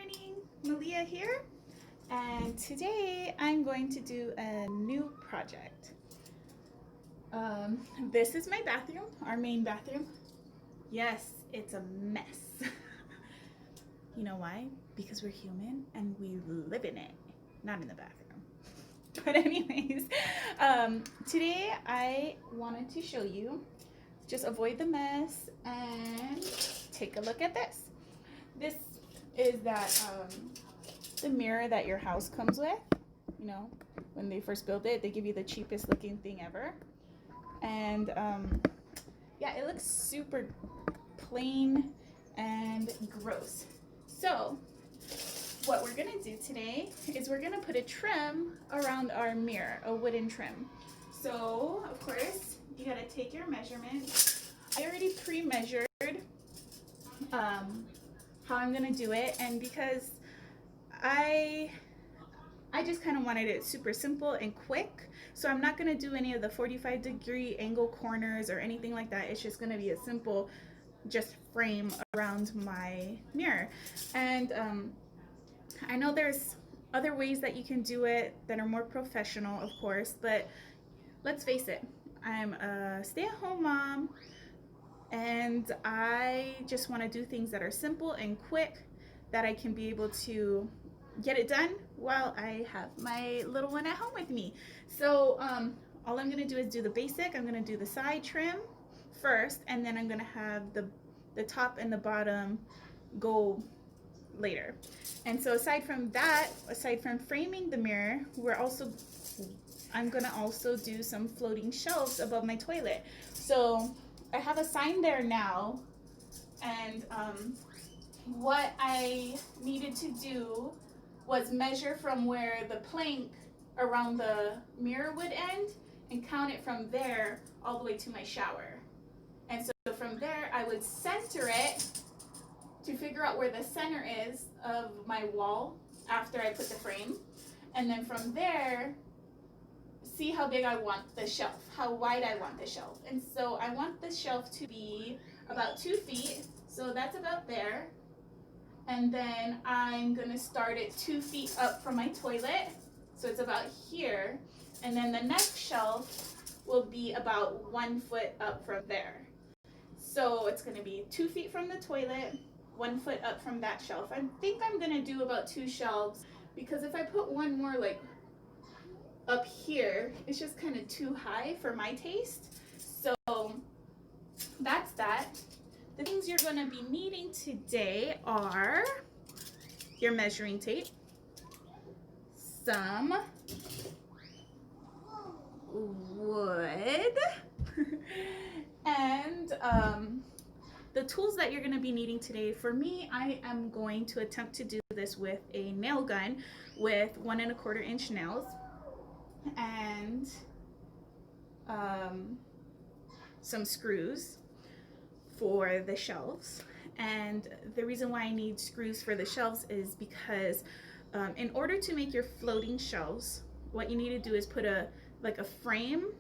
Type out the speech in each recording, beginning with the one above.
morning, Malia here, and today I'm going to do a new project. This is my bathroom, our main bathroom. Yes, it's a mess. You know why? Because we're human and we live in it, not in the bathroom. But anyways, today I wanted to show you, just avoid the mess and take a look at this. This is the mirror that your house comes with. You know, when they first build it, they give you the cheapest looking thing ever. And yeah, it looks super plain and gross. So what we're gonna do today is we're gonna put a trim around our mirror, a wooden trim. So of course you gotta take your measurements. I already pre-measured how I'm gonna do it, and because I just kind of wanted it super simple and quick, so I'm not gonna do any of the 45-degree angle corners or anything like that. It's just gonna be a simple just frame around my mirror. And I know there's other ways that you can do it that are more professional, of course, but let's face it, I'm a stay-at-home mom and I just want to do things that are simple and quick, that I can be able to get it done while I have my little one at home with me. So all I'm going to do is do the basic. I'm going to do the side trim first, and then I'm going to have the top and the bottom go later. And so aside from that, aside from framing the mirror, I'm going to also do some floating shelves above my toilet. So I have a sign there now, and what I needed to do was measure from where the plank around the mirror would end and count it from there all the way to my shower. And so from there I would center it to figure out where the center is of my wall after I put the frame, and then from there see how big I want the shelf, how wide I want the shelf. And so I want the shelf to be about 2 feet, so that's about there. And then I'm gonna start it 2 feet up from my toilet, so it's about here. And then the next shelf will be about 1 foot up from there. So it's gonna be 2 feet from the toilet, 1 foot up from that shelf. I think I'm gonna do about 2 shelves, because if I put one more like up here, it's just kind of too high for my taste. So that's that. The things you're going to be needing today are your measuring tape, some wood, and the tools that you're going to be needing today. For me, I am going to attempt to do this with a nail gun with 1 1/4 inch nails, and some screws for the shelves. And the reason why I need screws for the shelves is because in order to make your floating shelves, what you need to do is put a frame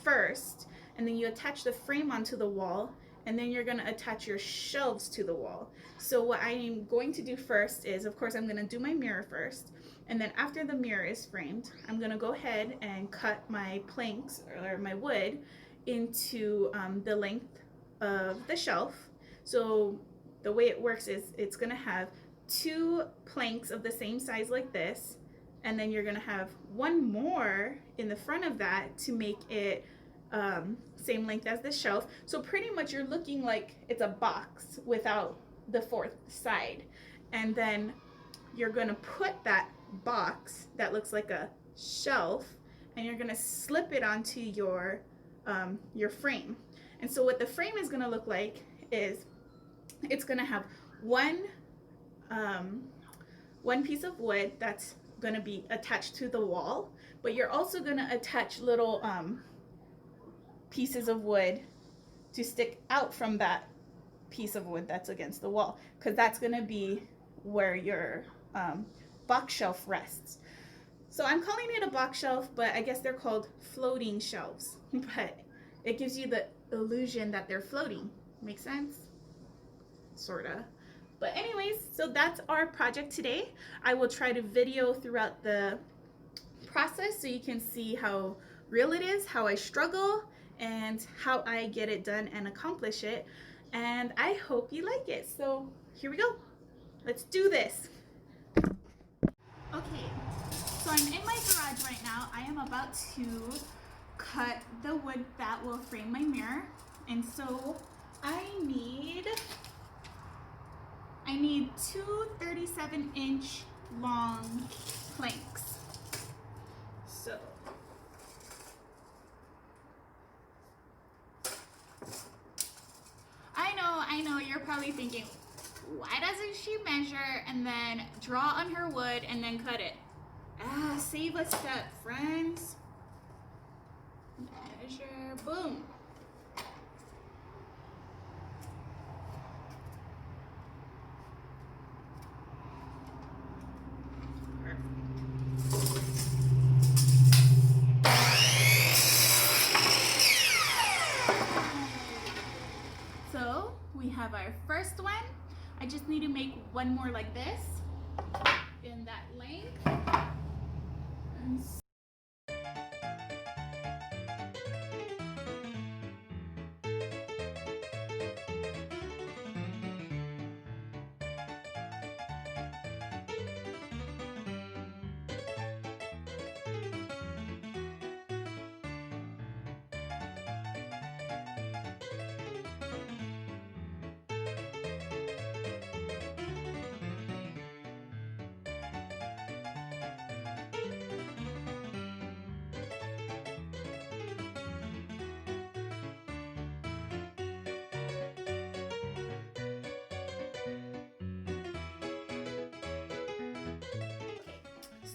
first, and then you attach the frame onto the wall, and then you're going to attach your shelves to the wall. So what I'm going to do first is, of course, I'm going to do my mirror first, and then after the mirror is framed, I'm going to go ahead and cut my planks or my wood into the length of the shelf. So the way it works is it's going to have 2 planks of the same size like this, and then you're going to have 1 more in the front of that to make it same length as the shelf. So pretty much you're looking like it's a box without the 4th side. And then you're going to put that box that looks like a shelf, and you're going to slip it onto your frame. And so what the frame is going to look like is it's going to have one piece of wood that's going to be attached to the wall, but you're also going to attach little pieces of wood to stick out from that piece of wood that's against the wall, because that's going to be where your box shelf rests. So I'm calling it a box shelf, but I guess they're called floating shelves. But it gives you the illusion that they're floating. Make sense? Sorta. But anyways, so that's our project today. I will try to video throughout the process so you can see how real it is, how I struggle, and how I get it done and accomplish it. And I hope you like it. So here we go. Let's do this. Okay, so I'm in my garage right now. I am about to cut the wood that will frame my mirror. And so I need two 37-inch long planks. So I know, you're probably thinking, why doesn't she measure and then draw on her wood and then cut it? Save a step, friends. Measure, boom. So we have our first one. I just need to make one more like this in that length. And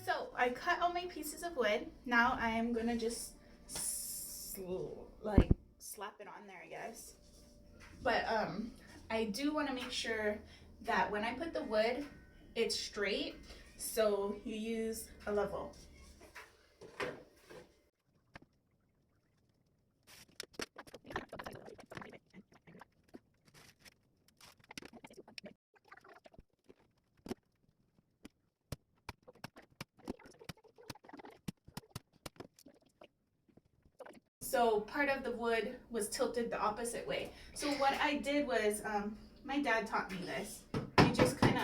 so I cut all my pieces of wood. Now I am gonna just like slap it on there, I guess. But I do want to make sure that when I put the wood, it's straight. So you use a level. So part of the wood was tilted the opposite way. So what I did was, my dad taught me this. You just kind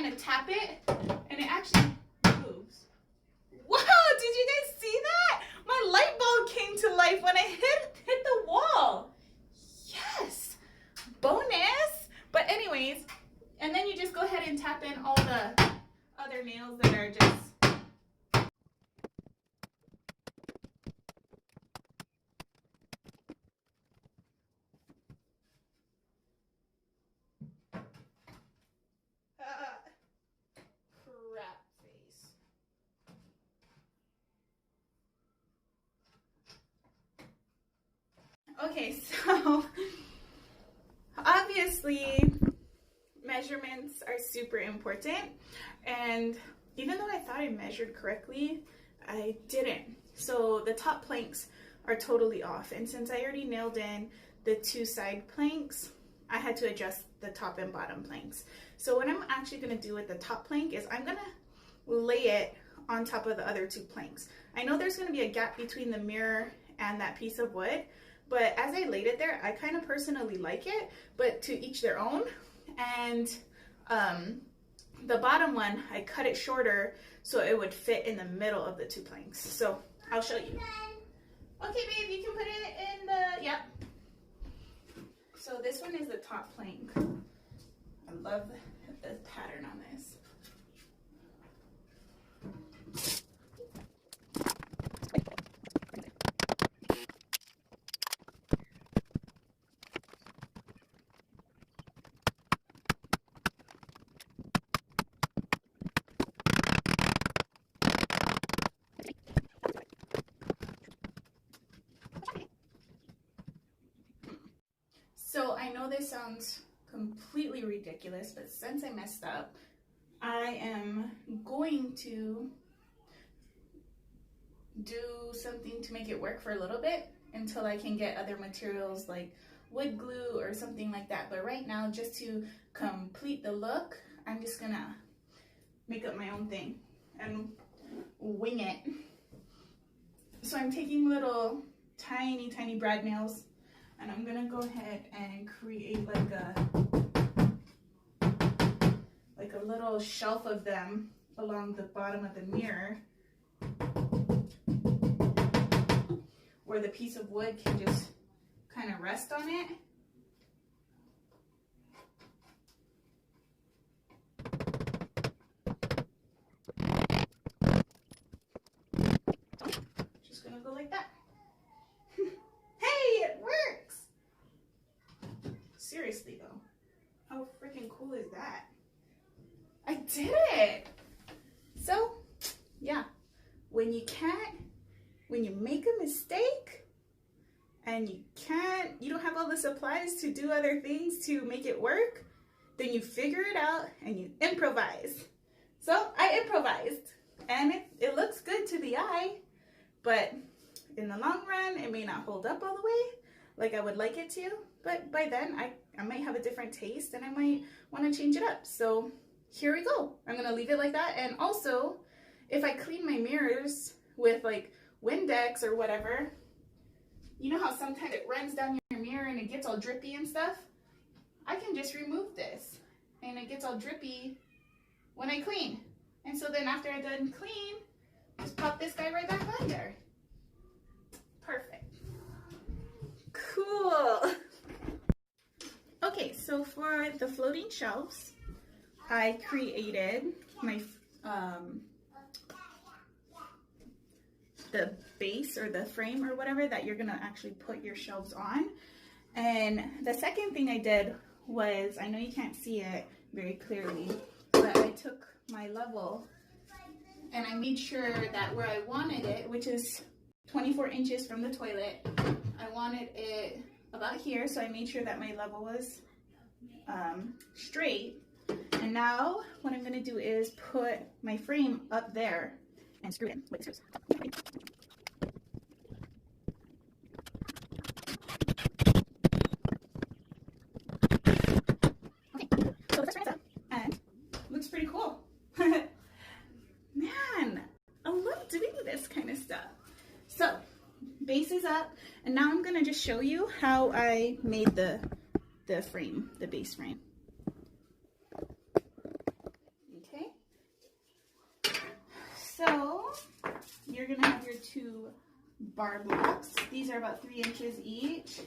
of tap it, and it actually moves. Wow! Did you guys see that? My light bulb came to life when I hit the wall. Yes, bonus. But anyways, and then you just go ahead and tap in all the other nails that are just. Crap face. Okay, so obviously measurements are super important, and even though I thought I measured correctly, I didn't. So the top planks are totally off, and since I already nailed in the two side planks, I had to adjust the top and bottom planks. So what I'm actually going to do with the top plank is I'm going to lay it on top of the other two planks. I know there's going to be a gap between the mirror and that piece of wood, but as I laid it there, I kind of personally like it, but to each their own. And the bottom one, I cut it shorter so it would fit in the middle of the two planks. So I'll show you. Okay, babe, you can put it in the, yep. So this one is the top plank. I love the pattern on this. So I know this sounds completely ridiculous, but since I messed up, I am going to do something to make it work for a little bit until I can get other materials like wood glue or something like that. But right now, just to complete the look, I'm just gonna make up my own thing and wing it. So I'm taking little tiny brad nails, and I'm gonna go ahead and create like a little shelf of them along the bottom of the mirror, where the piece of wood can just kind of rest on it. Just gonna go like that. Hey, it works! Seriously though, how freaking cool is that? I did it! So, yeah, when you make a mistake and you don't have all the supplies to do other things to make it work, then you figure it out and you improvise. So I improvised, and it looks good to the eye, but in the long run, it may not hold up all the way like I would like it to, but by then I might have a different taste and I might want to change it up. So here we go. I'm gonna leave it like that. And also, if I clean my mirrors with like Windex or whatever, you know how sometimes it runs down your mirror and it gets all drippy and stuff? I can just remove this and it gets all drippy when I clean. And so then after I done clean, just pop this guy right back on there. Perfect. Cool. Okay, so for the floating shelves, I created my the base or the frame or whatever that you're gonna actually put your shelves on. And the second thing I did was, I know you can't see it very clearly, but I took my level and I made sure that where I wanted it, which is 24 inches from the toilet, I wanted it about here, so I made sure that my level was straight. And now what I'm going to do is put my frame up there and screw it in with the screws. Okay, so the first frame's up and looks pretty cool. Man, I love doing this kind of stuff. So base is up, and now I'm going to just show you how I made the frame, the base frame. So you're gonna have your two bar blocks. These are about 3 inches each.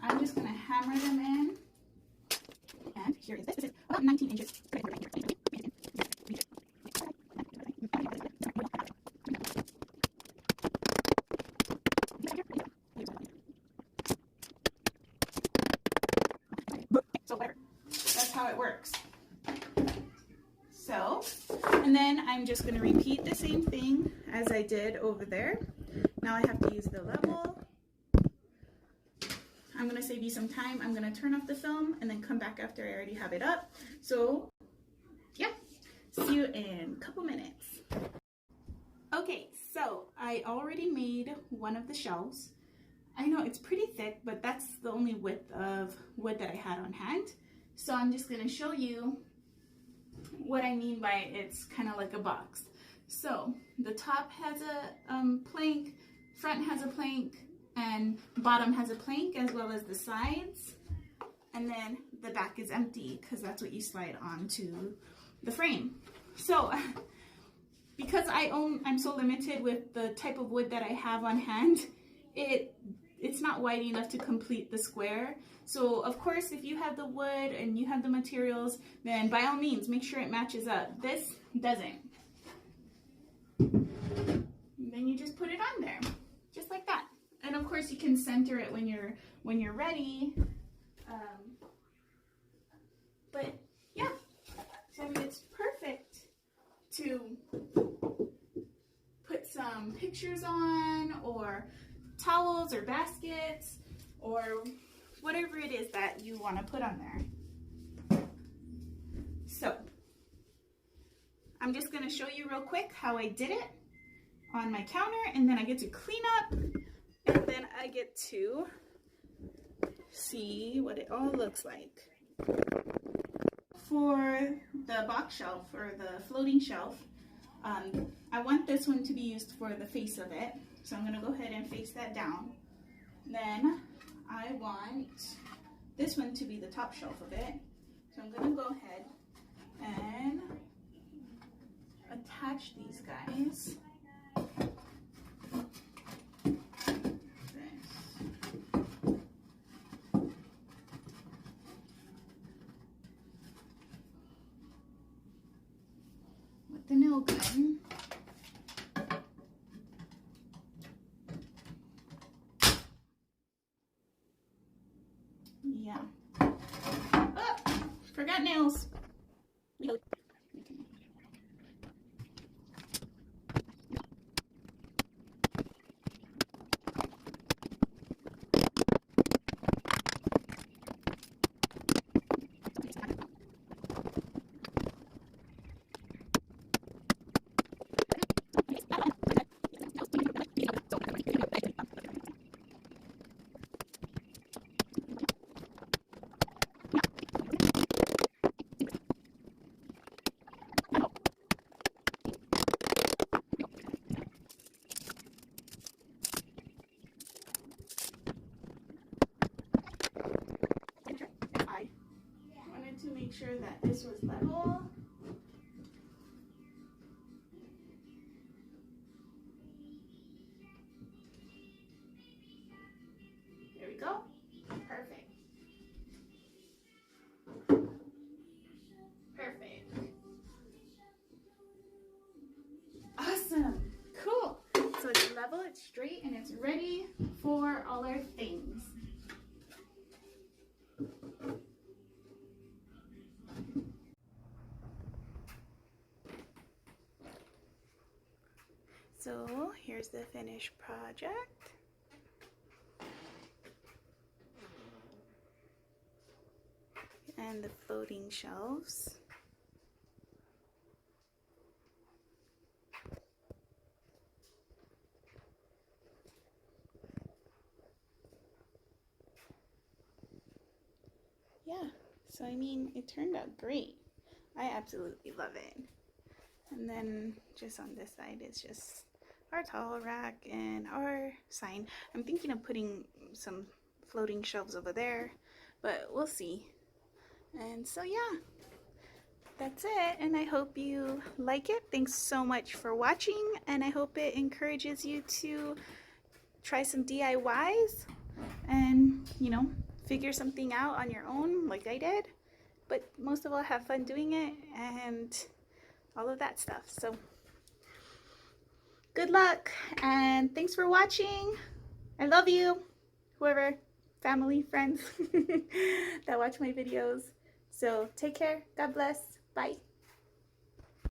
I'm just gonna hammer them in. And here is this. This is about 19 inches. So whatever. That's how it works. So, and then I'm just going to repeat the same thing as I did over there. Now I have to use the level. I'm going to save you some time. I'm going to turn off the film and then come back after I already have it up. So, yeah, see you in a couple minutes. Okay, so I already made one of the shelves. I know it's pretty thick, but that's the only width of wood that I had on hand. So I'm just going to show you what I mean by it's kind of like a box. So the top has a plank, front has a plank, and bottom has a plank, as well as the sides. And then the back is empty because that's what you slide onto the frame. So because I'm so limited with the type of wood that I have on hand, it's not wide enough to complete the square. So of course, if you have the wood and you have the materials, then by all means, make sure it matches up. This doesn't. Then you just put it on there, just like that. And of course, you can center it when you're ready. But yeah, so it's perfect to put some pictures on, or towels or baskets, or whatever it is that you want to put on there. So I'm just going to show you real quick how I did it on my counter, and then I get to clean up, and then I get to see what it all looks like. For the box shelf or the floating shelf, I want this one to be used for the face of it. So I'm going to go ahead and face that down. Then I want this one to be the top shelf of it. So I'm going to go ahead and attach these guys. With the nail gun. Yeah. Oh, forgot nails. To make sure that this was level. There we go. Perfect. Perfect. Awesome. Cool. So it's level, it's straight, and it's ready for all our things. So here's the finished project. And the floating shelves. Yeah, so I mean, it turned out great. I absolutely love it. And then just on this side is just our towel rack and our sign. I'm thinking of putting some floating shelves over there, but we'll see. And so yeah, that's it, and I hope you like it. Thanks so much for watching, and I hope it encourages you to try some DIYs and, you know, figure something out on your own like I did, but most of all have fun doing it and all of that stuff. So good luck, and thanks for watching. I love you, whoever, family, friends that watch my videos. So take care. God bless. Bye.